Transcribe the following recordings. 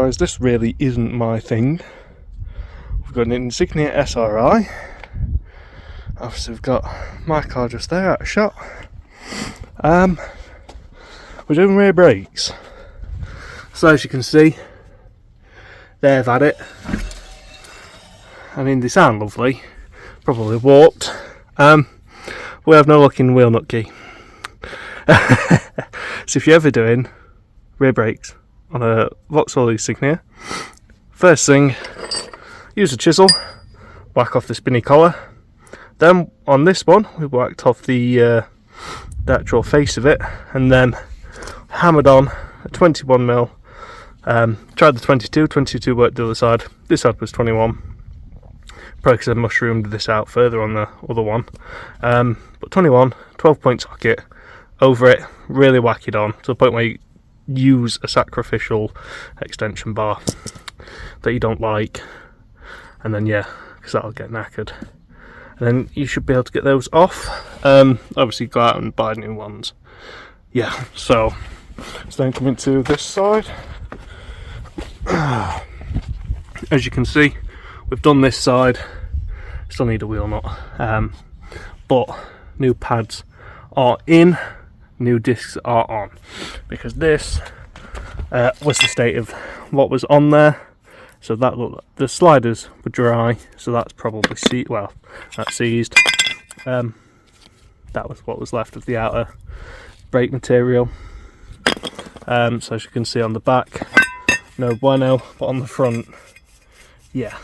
Guys, this really isn't my thing. We've got an Insignia SRI. Obviously we've got my car just there out of shot. We're doing rear brakes. So as you can see, they've had it. I mean, they sound lovely, probably warped. We have no luck in wheel nut key. So if you're ever doing rear brakes on a Vauxhall Insignia, first thing, use a chisel, whack off the spinny collar. Then on this one, we whacked off the actual face of it, and then hammered on a 21mm. Tried the 22 worked the other side. This side was 21. Probably because I mushroomed this out further on the other one. But 21, 12-point socket over it, really whack it on to the point where you use a sacrificial extension bar that you don't like, and then yeah, because that'll get knackered. And then you should be able to get those off. Obviously go out and buy new ones. Yeah, so then coming to this side. As you can see, we've done this side. Still need a wheel nut, but new pads are in, new discs are on, because this was the state of what was on there. So that the sliders were dry, so that's probably that's seized. That was what was left of the outer brake material. So as you can see on the back, no bueno, but on the front, yeah,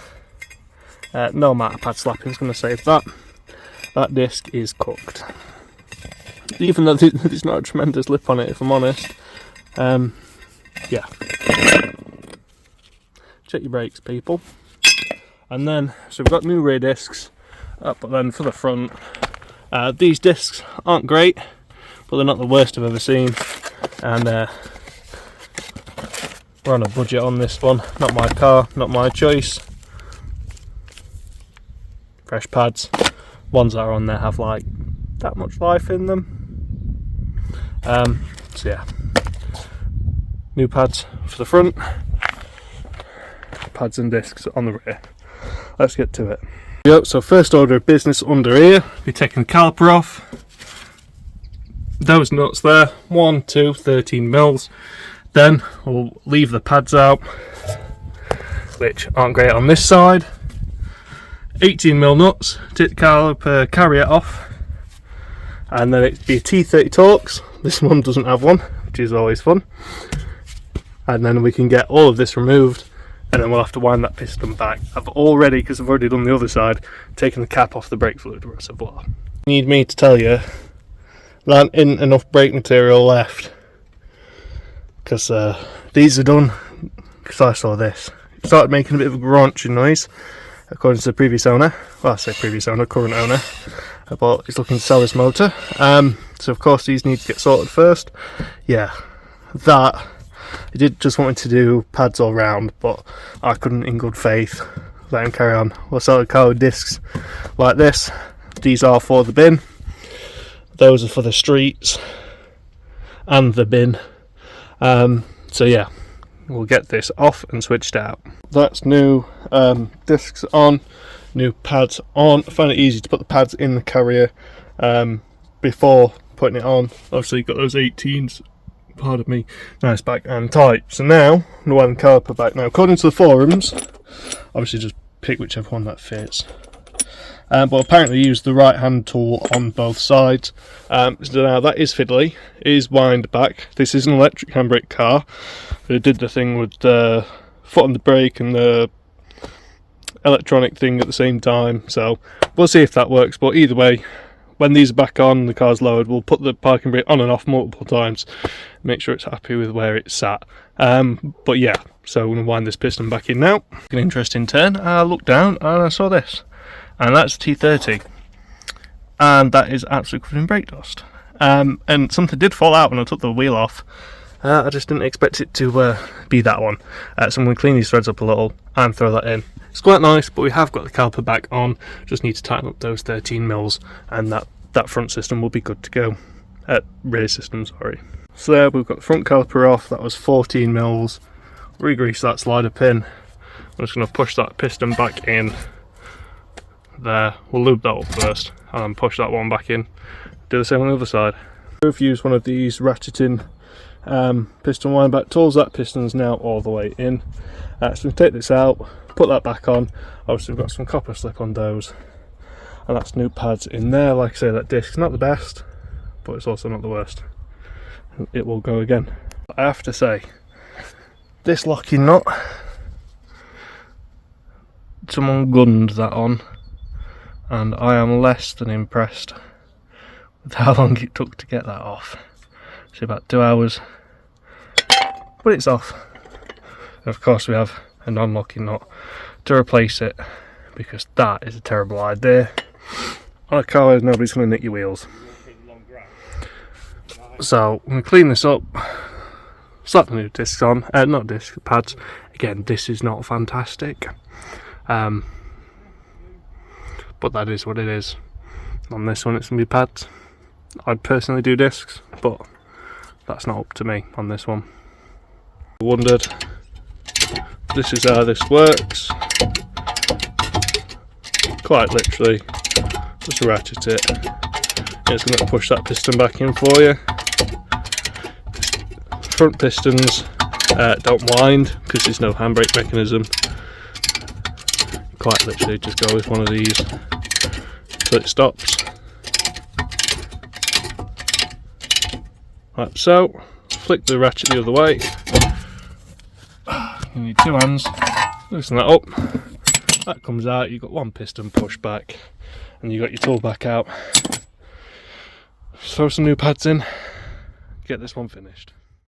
no amount of pad slapping is going to save that. That disc is cooked, even though there's not a tremendous lip on it, if I'm honest. Yeah, check your brakes, people. And then, so we've got new rear discs, but then for the front, these discs aren't great, but they're not the worst I've ever seen. And we're on a budget on this one. Not my car, not my choice. Fresh pads. Ones that are on there have like that much life in them. So yeah, new pads for the front, pads and discs on the rear. Let's get to it. Yep, so first order of business under here, we're taking the caliper off. Those nuts there, 1, 2, 13mm. Then we'll leave the pads out, which aren't great on this side. 18mm nuts, take the caliper carrier off, and then it'd be a T30 Torx. This one doesn't have one, which is always fun. And then we can get all of this removed, and then we'll have to wind that piston back. I've already, because I've already done the other side, taken the cap off the brake fluid reservoir. You need me to tell you there isn't enough brake material left, because these are done, because I saw this. It started making a bit of a grunching noise, according to the previous owner. Well, I say previous owner, current owner, but he's looking to sell this motor. So of course these need to get sorted first. Yeah, that I did just wanted to do pads all round, but I couldn't in good faith let him carry on. We'll sell the car with discs like this. These are for the bin, those are for the streets and the bin. So yeah, we'll get this off and switched out. That's new discs on, new pads on. I find it easy to put the pads in the carrier before putting it on. Obviously you've got those 18s, pardon me, nice back and tight. So now I'm going to wind the caliper back. Now according to the forums, obviously just pick whichever one that fits. But apparently use the right hand tool on both sides. So now that is fiddly, it is wind back. This is an electric handbrake car. They did the thing with the foot on the brake and the electronic thing at the same time, so we'll see if that works. But either way, when these are back on, the car's lowered, we'll put the parking brake on and off multiple times, make sure it's happy with where it's sat. But yeah, so I'm going to wind this piston back in now. An interesting turn. I looked down and I saw this, and that's a T30, and that is absolutely covered in brake dust. And something did fall out when I took the wheel off. I just didn't expect it to be that one. So I'm going to clean these threads up a little and throw that in. It's quite nice, but we have got the caliper back on. Just need to tighten up those 13mm, and that front system will be good to go. Rear system, sorry. So there we've got the front caliper off. That was 14mm. Re-grease that slider pin. I'm just going to push that piston back in there. We'll lube that up first and then push that one back in. Do the same on the other side. I've used one of these ratcheting piston wind back tools. That piston's now all the way in. So we take this out, put that back on. Obviously we've got some copper slip on those, and that's new pads in there. Like I say, that disc's not the best, but it's also not the worst. It will go again. I have to say, this locking nut, someone gunned that on, and I am less than impressed with how long it took to get that off. It's about 2 hours, but it's off. And of course we have a non-locking nut to replace it, because that is a terrible idea on a car where nobody's going to nick your wheels. So I'm going to clean this up, slap the new discs on, not disc pads. Again, this is not fantastic, but that is what it is. On this one it's going to be pads. I'd personally do discs, but that's not up to me on this one. I wondered, this is how this works. Quite literally, just ratchet it. It's going to push that piston back in for you. Front pistons don't wind because there's no handbrake mechanism. Quite literally just go with one of these till it stops. Like so. Flick the ratchet the other way. You need 2 hands. Loosen that up. That comes out. You've got one piston push back, and you got your tool back out. Throw some new pads in. Get this one finished.